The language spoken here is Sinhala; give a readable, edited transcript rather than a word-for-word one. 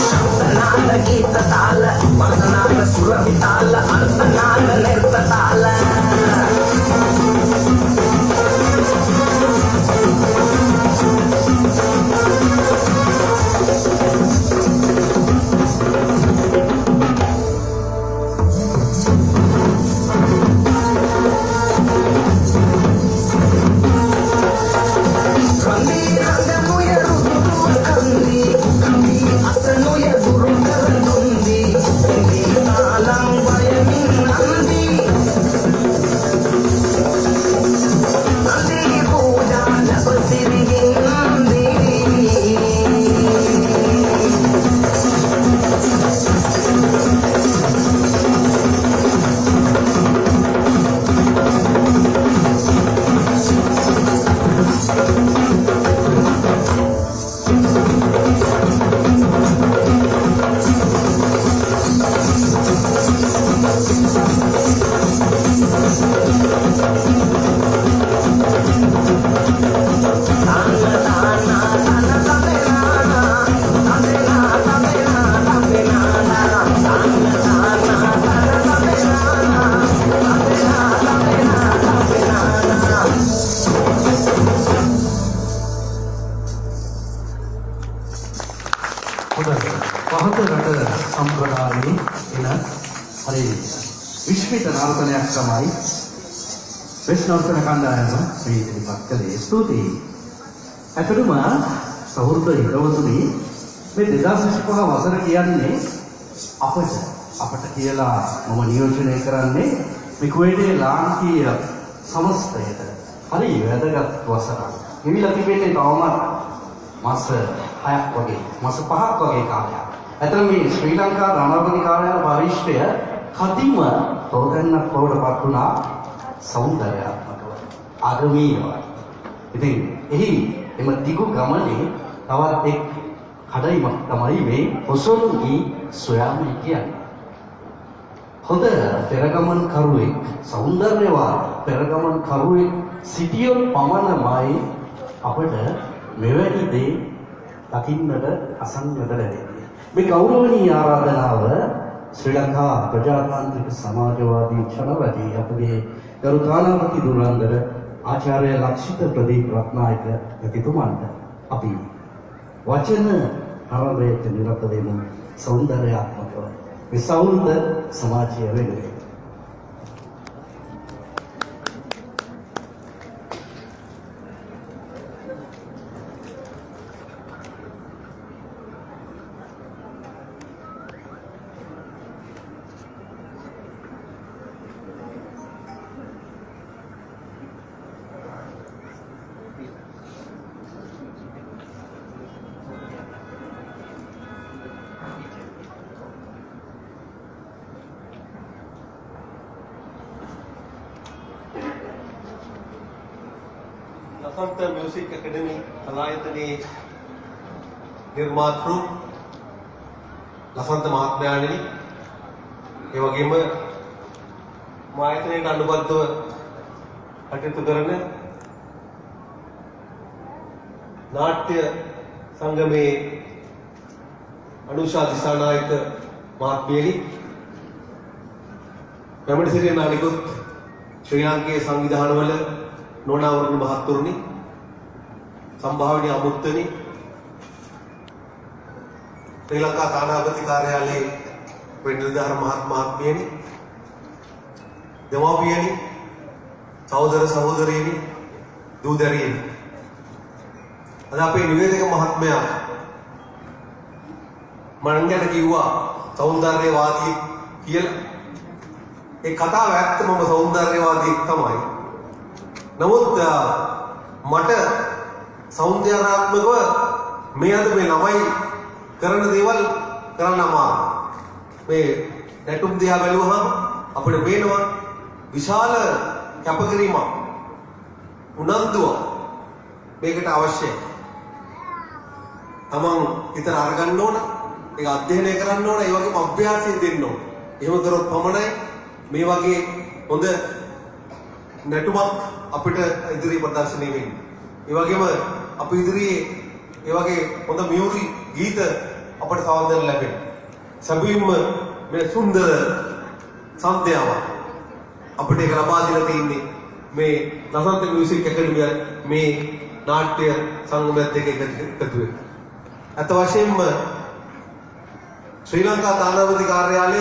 शब्दनाद गीतताल पदनाद सुरभिताल अर्थनाद नृत्यताल ප්‍රශ්නෝත්තර කණ්ඩායම මේ ඉදිරිපත් කළේ ස්තුතියි. අතරම සහෘද හිතවතුනි මේ 2025 වසර කියන්නේ අපට කියලා මම නියෝජනය කරන්නේ මේ කුවේටේ ලාංකීය සමස්තයට හරි වැදගත් වසරක්. හිමිලා තිබෙන්නේ තවමත් මාස 6ක් වගේ මාස 5ක් වගේ කාලයක්. අතන මේ ශ්‍රී ලංකා රණවැදි කාර්යාලය පරිශ්‍රය කදිම තෝරගන්නක් බවටපත් වුණා. සෞන්දර්යාත්මකව ආගමීයව. ඉතින් එහි එම දිගු ගමනේ තවත් එක් කඩයිමක් තමයි මේ ඔසොන්ගී සොයාමයි කියන්නේ. හොඳ පෙරගමන් කරුවෙක් සෞන්දර්යවාදී පෙරගමන් කරුවෙක් සිටියොත් පමණමයි අපට මෙවැනි දේ දකින්නට අසන්නට ලැබෙන්නේ. මේ ගෞරවනීය ආරාධනාව ශ්‍රී ලංකා ප්‍රජාතාන්ත්‍රික සමාජවාදී ජනරජයේ අපගේ ගරු තානාපති දුරන්දර ආචාර්ය ලක්ෂිත ප්‍රදීප් රත්නායක එතුමන්ට අපි වචන ආරම්භයට නිරත වෙමු. සෞන්දර්යාත්මකව මේ සෞන්දර්ය සමාජය වෙනුවෙන් लसंत म्यूजिक एकेडमी कलायतनी निर्मातृ लसंत महात्म्याණනි ඒ වගේම මායතනයට අනුබද්ධව කටයුතු කරන නාට්‍ය සංගමේ අනුෂා දිසානායක මහත්මියනි පැමිණ සිටින අනිකුත් ශ්‍රී ලාංකේය සංවිධානවල නෝනාවරණ මහත්තුරුනි සම්භාවනීය අමුත්තනි ශ්‍රී ලංකා තානාපති කාර්යාලයේ වෙන්නිලධාර මහත්මියනි දෙමාපියනි සහෝදර සහෝදරියනි දූ දැරියනි අද අපේ නිවේදක මහත්මයා මම ගැන කිව්වා සෞන්දර්යවාදී කියලා ඒ කතාව ඇත්තම සෞන්දර්යවාදී තමයි. නමුත් මට සෞන්දර්යාත්මකව මේ අද මේ ළමයි කරන දේවල් කරන්න අමාරුයි. මේ නැටුම් දිහා බැලුවහම අපිට පේනවා විශාල කැපකිරීමක් උනන්දුවක් මේකට අවශ්‍යයි. තමන් හිතට අරගන්න ඕන, ඒක අධ්‍යයනය කරන්න ඕන, ඒ වගේම අභ්‍යාසය දෙන්න ඕන. එහෙම කරොත් පමණයි මේ වගේ හොඳ නැටුමක් අපිට ඉදිරි ප්‍රදර්ශනය වෙන්නේ. ඒ වගේම අපි ඉදිරියේ ඒ වගේ හොඳ මියුරි ගීත අපට සවන් දෙන්න ලැබෙනවා. සැබවින්ම මේ සුන්දර සන්ධ්‍යාවක් අපිට ඒක ලබා දීලා තියෙන්නේ මේ ලසන්ත මියුසික් ඇකඩමිය මේ නාට්‍ය සංගමයත් එක්ක එකතු වෙලා. අත වශයෙන්ම ශ්‍රී ලංකා තානාපති කාර්යාලය